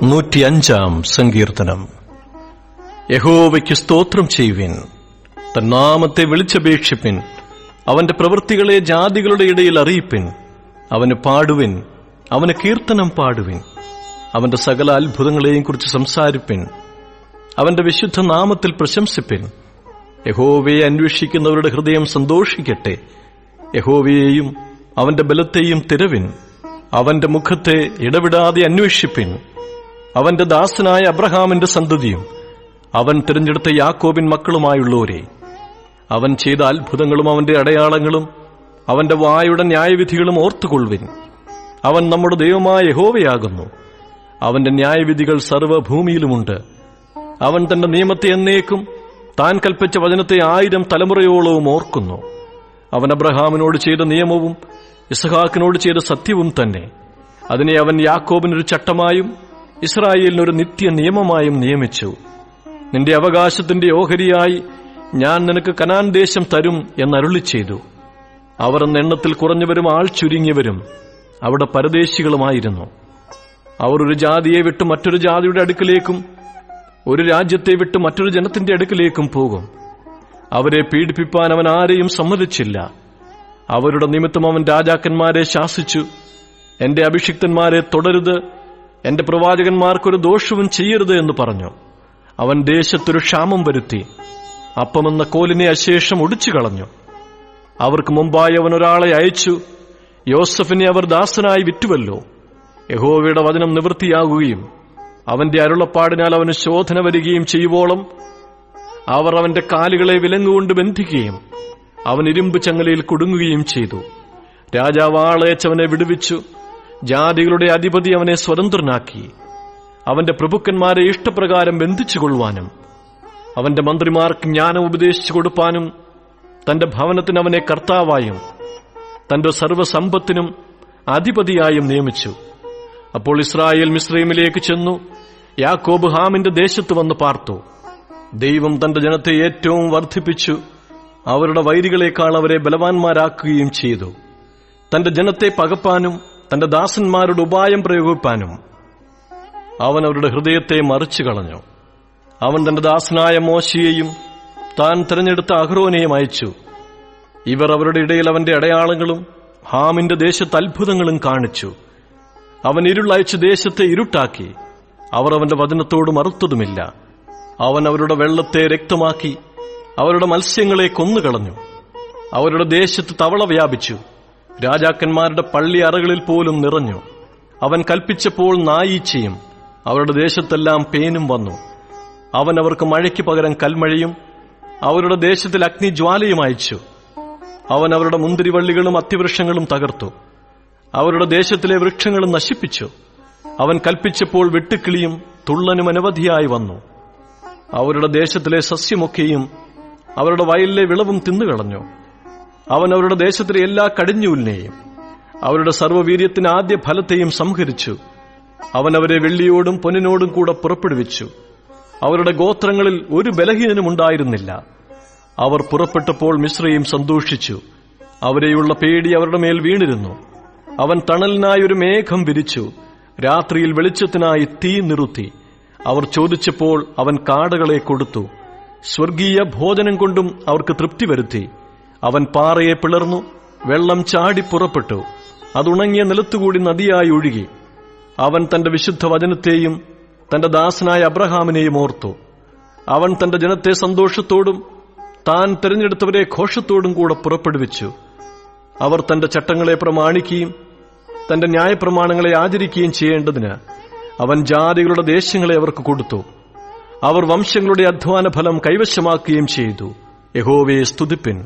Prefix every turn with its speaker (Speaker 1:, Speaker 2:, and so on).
Speaker 1: 105 സങ്കീർത്തനം. യഹോവയ്ക്ക് സ്തോത്രം ചെയ്യുവിൻ, തന്നാമത്തെ വിളിച്ചപേക്ഷിപ്പിൻ, അവന്റെ പ്രവൃത്തികളെ ജാതികളുടെ ഇടയിൽ അറിയിപ്പിൻ. അവന് പാടുവിൻ, അവന് കീർത്തനം പാടുവിൻ, അവന്റെ സകല അത്ഭുതങ്ങളെയും കുറിച്ച് സംസാരിപ്പിൻ, അവന്റെ വിശുദ്ധ നാമത്തിൽ പ്രശംസിപ്പിൻ. യഹോവയെ അന്വേഷിക്കുന്നവരുടെ ഹൃദയം സന്തോഷിക്കട്ടെ. യഹോവയെയും അവന്റെ ബലത്തെയും തിരവിൻ, അവന്റെ മുഖത്തെ ഇടവിടാതെ അന്വേഷിപ്പിൻ. അവന്റെ ദാസനായ അബ്രഹാമിന്റെ സന്തതിയും അവൻ തിരഞ്ഞെടുത്ത യാക്കോബിൻ മക്കളുമായുള്ളവരെ, അവൻ ചെയ്ത അത്ഭുതങ്ങളും അവന്റെ അടയാളങ്ങളും അവന്റെ വായുടെ ന്യായവിധികളും ഓർത്തുകൊള്ളുവിൻ. അവൻ നമ്മുടെ ദൈവമായ യഹോവയാകുന്നു. അവന്റെ ന്യായവിധികൾ സർവ്വഭൂമിയിലുമുണ്ട്. അവൻ തന്റെ നിയമത്തെ എന്നേക്കും, താൻ കൽപ്പിച്ച വചനത്തെ 1000 തലമുറയോളവും ഓർക്കുന്നു. അവൻ അബ്രഹാമിനോട് ചെയ്ത നിയമവും ഇസ്ഹാക്കിനോട് ചെയ്ത സത്യവും തന്നെ. അതിനെ അവൻ യാക്കോബിനൊരു ചട്ടമായും ഇസ്രായേലിനൊരു നിത്യ നിയമമായും നിയമിച്ചു. നിന്റെ അവകാശത്തിന്റെ ഓഹരിയായി ഞാൻ നിനക്ക് കനാൻ ദേശം തരും എന്നരുളി ചെയ്തു. അവർ എണ്ണത്തിൽ കുറഞ്ഞവരും ആൾ ചുരുങ്ങിയവരും അവിടെ പരദേശികളുമായിരുന്നു. അവർ ഒരു ജാതിയെ വിട്ട് മറ്റൊരു ജാതിയുടെ അടുക്കിലേക്കും ഒരു രാജ്യത്തെ വിട്ട് മറ്റൊരു ജനത്തിന്റെ അടുക്കിലേക്കും പോകും. അവരെ പീഡിപ്പിപ്പാൻ അവൻ ആരെയും സമ്മതിച്ചില്ല. അവരുടെ നിമിത്തം അവൻ രാജാക്കന്മാരെ ശാസിച്ചു. എന്റെ അഭിഷിക്തന്മാരെ തുടരുത്, എന്റെ പ്രവാചകന്മാർക്കൊരു ദോഷവും ചെയ്യരുത് എന്ന് പറഞ്ഞു. അവൻ ദേശത്തൊരു ക്ഷാമം വരുത്തി, അപ്പമെന്ന കോലിനെ അശേഷം ഒടിച്ചു കളഞ്ഞു. അവർക്ക് മുമ്പായി അവൻ ഒരാളെ അയച്ചു. യോസഫിനെ അവർ ദാസനായി വിറ്റുവല്ലോ. യഹോവയുടെ വചനം നിവൃത്തിയാകുകയും അവന്റെ അരുളപ്പാടിനാൽ അവന് ശോധന വരികയും ചെയ്യുവോളം അവർ അവന്റെ കാലുകളെ വിലങ്ങുകൊണ്ട് ബന്ധിക്കുകയും അവൻ ഇരുമ്പ് ചങ്ങലയിൽ കുടുങ്ങുകയും ചെയ്തു. രാജാവ് ആളയച്ചവനെ വിടുവിച്ചു. ജാതികളുടെ അധിപതി അവനെ സ്വതന്ത്രനാക്കി. അവന്റെ പ്രഭുക്കന്മാരെ ഇഷ്ടപ്രകാരം ബന്ധിച്ചുകൊള്ളുവാനും അവന്റെ മന്ത്രിമാർക്ക് ജ്ഞാനം ഉപദേശിച്ചു കൊടുപ്പാനും തന്റെ ഭവനത്തിന് അവനെ കർത്താവായും തന്റെ സർവ്വസമ്പത്തിനും അധിപതിയായും നിയമിച്ചു. അപ്പോൾ ഇസ്രായേൽ മിസ്രയീമിലേക്ക് ചെന്നു. യാക്കോബ് ഹാമിന്റെ ദേശത്ത് വന്ന് പാർത്തു. ദൈവം തന്റെ ജനത്തെ ഏറ്റവും വർദ്ധിപ്പിച്ചു. അവരുടെ വൈരികളെക്കാൾ അവരെ ബലവാന്മാരാക്കുകയും ചെയ്തു. തന്റെ ജനത്തെ പകപ്പാനും തന്റെ ദാസന്മാരുടെ ഉപായം പ്രയോഗിപ്പാനും അവൻ അവരുടെ ഹൃദയത്തെ മറിച്ചു കളഞ്ഞു. അവൻ തന്റെ ദാസനായ മോശയെയും താൻ തിരഞ്ഞെടുത്ത അഹ്റോനെയും അയച്ചു. ഇവർ അവരുടെ ഇടയിൽ അവന്റെ അടയാളങ്ങളും ഹാമിന്റെ ദേശത്ത് അത്ഭുതങ്ങളും കാണിച്ചു. അവൻ ഇരുളയച്ച് ദേശത്തെ ഇരുട്ടാക്കി. അവർ അവന്റെ വചനത്തോട് മറുത്തതുമില്ല. അവൻ അവരുടെ വെള്ളത്തെ രക്തമാക്കി അവരുടെ മത്സ്യങ്ങളെ കൊന്നുകളഞ്ഞു. അവരുടെ ദേശത്ത് തവള വ്യാപിച്ചു. രാജാക്കന്മാരുടെ പള്ളി അറകളിൽ പോലും നിറഞ്ഞു. അവൻ കൽപ്പിച്ചപ്പോൾ നായീച്ചയും അവരുടെ ദേശത്തെല്ലാം പേനും വന്നു. അവൻ അവർക്ക് മഴയ്ക്ക് പകരം കൽമഴയും അവരുടെ ദേശത്തിൽ അഗ്നിജ്വാലയും അയച്ചു. അവൻ അവരുടെ മുന്തിരിവള്ളികളും അത്തിവൃക്ഷങ്ങളും തകർത്തു. അവരുടെ ദേശത്തിലെ വൃക്ഷങ്ങളും നശിപ്പിച്ചു. അവൻ കൽപ്പിച്ചപ്പോൾ വെട്ടുക്കിളിയും തുള്ളനും അനവധിയായി വന്നു. അവരുടെ ദേശത്തിലെ സസ്യമൊക്കെയും അവരുടെ വയലിലെ വിളവും തിന്നുകളഞ്ഞു. അവൻ അവരുടെ ദേശത്തിലെ എല്ലാ കടിഞ്ഞൂലിനെയും അവരുടെ സർവ്വവീര്യത്തിന് ആദ്യ ഫലത്തെയും സംഹരിച്ചു. അവൻ അവരെ വെള്ളിയോടും പൊന്നിനോടും കൂടെ പുറപ്പെടുവിച്ചു. അവരുടെ ഗോത്രങ്ങളിൽ ഒരു ബലഹീനനും ഉണ്ടായിരുന്നില്ല. അവർ പുറപ്പെട്ടപ്പോൾ മിസ്രയീം സന്തോഷിച്ചു. അവരെയുള്ള പേടി അവരുടെ മേൽ വീണിരുന്നു. അവൻ തണലിനായി ഒരു മേഘം വിരിച്ചു. രാത്രിയിൽ വെളിച്ചത്തിനായി തീ നിറുത്തി. അവർ ചോദിച്ചപ്പോൾ അവൻ കാടകളെ കൊടുത്തു. സ്വർഗീയ ഭോജനം കൊണ്ടും അവർക്ക് തൃപ്തി വരുത്തി. അവൻ പാറയെ പിളർന്നു. വെള്ളം ചാടി പുറപ്പെട്ടു. അതുണങ്ങിയ നിലത്തുകൂടി നദിയായി ഒഴുകി. അവൻ തന്റെ വിശുദ്ധ വചനത്തെയും തന്റെ ദാസനായ അബ്രഹാമിനെയും ഓർത്തു. അവൻ തന്റെ ജനത്തെ സന്തോഷത്തോടും താൻ തിരഞ്ഞെടുത്തവരെ ഘോഷത്തോടും കൂടെ പുറപ്പെടുവിച്ചു. അവർ തന്റെ ചട്ടങ്ങളെ പ്രമാണിക്കുകയും തന്റെ ന്യായപ്രമാണങ്ങളെ ആചരിക്കുകയും ചെയ്യേണ്ടതിന് അവൻ ജാതികളുടെ ദേശങ്ങളെ അവർക്ക് കൊടുത്തു. അവർ വംശങ്ങളുടെ അധ്വാന ഫലം കൈവശമാക്കുകയും ചെയ്തു. യഹോവയെ സ്തുതിപ്പിൻ.